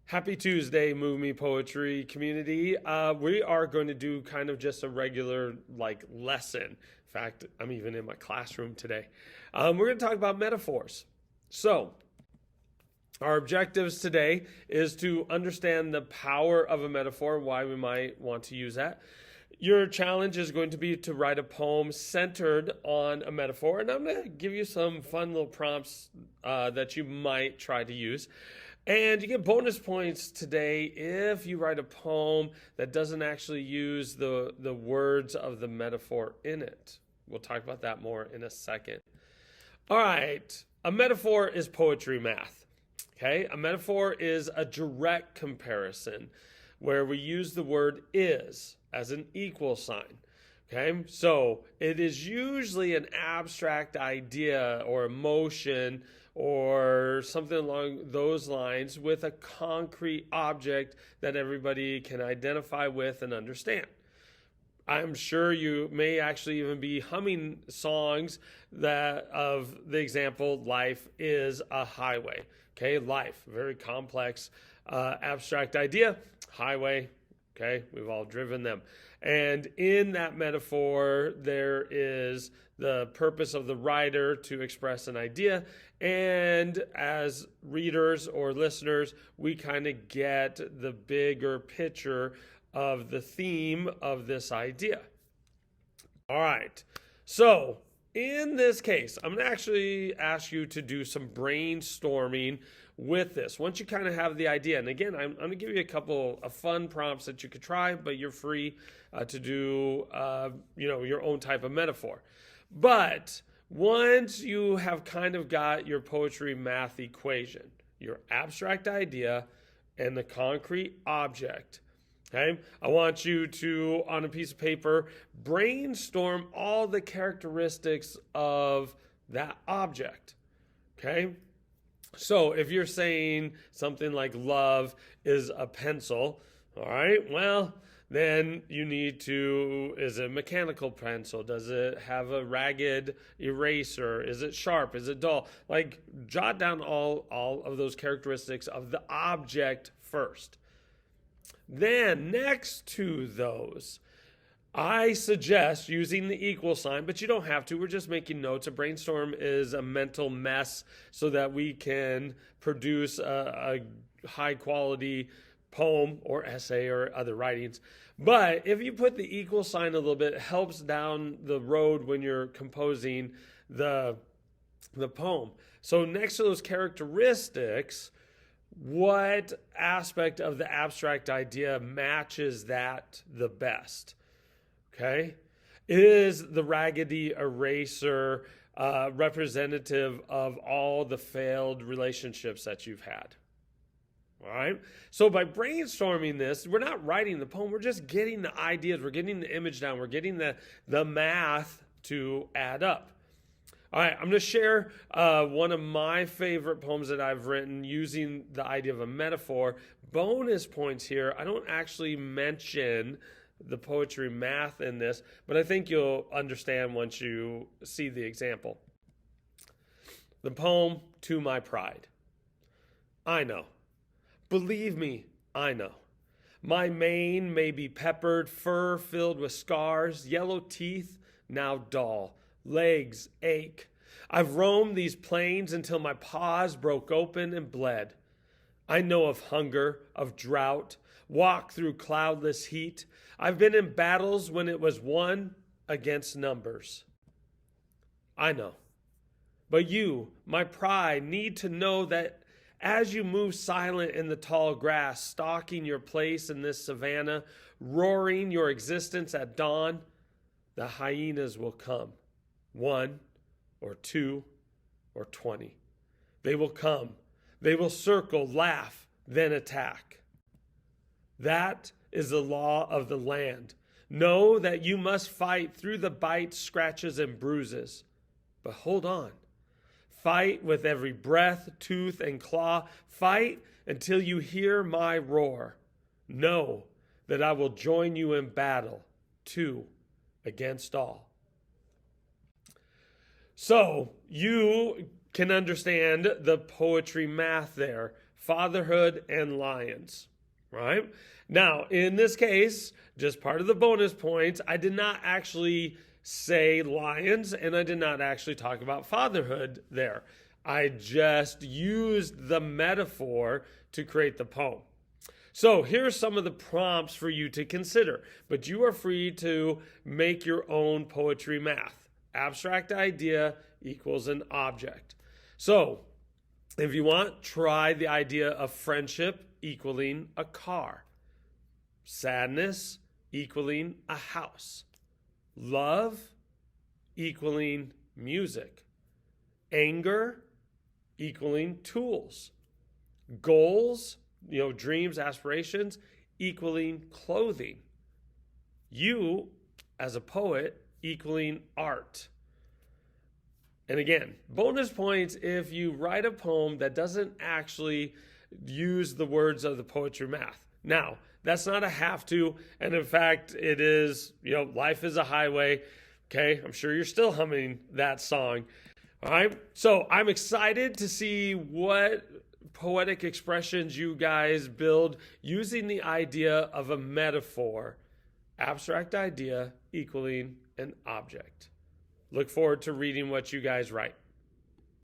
Happy Tuesday, Move Me Poetry community. We are going to do kind of just a regular lesson. In fact, I'm even in my classroom today. We're going to talk about metaphors. So, our objectives today is to understand the power of a metaphor, why we might want to use that. Your challenge is going to be to write a poem centered on a metaphor, and I'm going to give you some fun little prompts that you might try to use. And you get bonus points today if you write a poem that doesn't actually use the words of the metaphor in it. We'll talk about that more in a second. All right, a metaphor is poetry math. Okay, a metaphor is a direct comparison where we use the word is as an equal sign. Okay, so it is usually an abstract idea or emotion or something along those lines with a concrete object that everybody can identify with and understand. I'm sure you may actually even be humming songs that of the example, life is a highway. Okay, life, very complex, abstract idea, highway. Okay, we've all driven them. And in that metaphor, there is the purpose of the writer to express an idea. And as readers or listeners, we kind of get the bigger picture of the theme of this idea. All right. So in this case, I'm going to actually ask you to do some brainstorming with this. Once you kind of have the idea, and again, I'm going to give you a couple of fun prompts that you could try, but you're free to do, your own type of metaphor. But once you have kind of got your poetry math equation, your abstract idea and the concrete object, okay, I want you to, on a piece of paper, brainstorm all the characteristics of that object, okay? So if you're saying something like love is a pencil, all right, well, then you need to, is it a mechanical pencil? Does it have a ragged eraser? Is it sharp? Is it dull? Like, jot down all of those characteristics of the object first. Then next to those, I suggest using the equal sign, but you don't have to. We're just making notes. A brainstorm is a mental mess so that we can produce a high quality poem or essay or other writings. But if you put the equal sign a little bit, it helps down the road when you're composing the poem. So next to those characteristics, what aspect of the abstract idea matches that the best? Okay? Is the raggedy eraser representative of all the failed relationships that you've had? All right? So by brainstorming this, we're not writing the poem, we're just getting the ideas, we're getting the image down, we're getting the math to add up. All right, I'm going to share one of my favorite poems that I've written using the idea of a metaphor. Bonus points here, I don't actually mention the poetry math in this, but I think you'll understand once you see the example. The poem, To My Pride. I know. Believe me, I know. My mane may be peppered, fur filled with scars, yellow teeth now dull, legs ache. I've roamed these plains until my paws broke open and bled. I know of hunger, of drought, walked through cloudless heat. I've been in battles when it was one against numbers. I know. But you, my pride, need to know that as you move silent in the tall grass, stalking your place in this savanna, roaring your existence at dawn, the hyenas will come. 1 or 2 or 20. They will come. They will circle, laugh, then attack. That is the law of the land. Know that you must fight through the bites, scratches, and bruises. But hold on. Fight with every breath, tooth, and claw. Fight until you hear my roar. Know that I will join you in battle, 2 against all. So you can understand the poetry math there fatherhood, and lions, right? Now, in this case, just part of the bonus points, I did not actually say lions and I did not actually talk about fatherhood there. I just used the metaphor to create the poem. So here's some of the prompts for you to consider, but you are free to make your own poetry math. Abstract idea equals an object. So if you want, try the idea of friendship equaling a car, sadness equaling a house, love equaling music, anger equaling tools, goals, dreams, aspirations equaling clothing, you as a poet equaling art. And again, bonus points if you write a poem that doesn't actually use the words of the poetry math. Now, that's not a have to, and in fact, it is, life is a highway. Okay, I'm sure you're still humming that song. All right, so I'm excited to see what poetic expressions you guys build using the idea of a metaphor, abstract idea equaling an object. Look forward to reading what you guys write.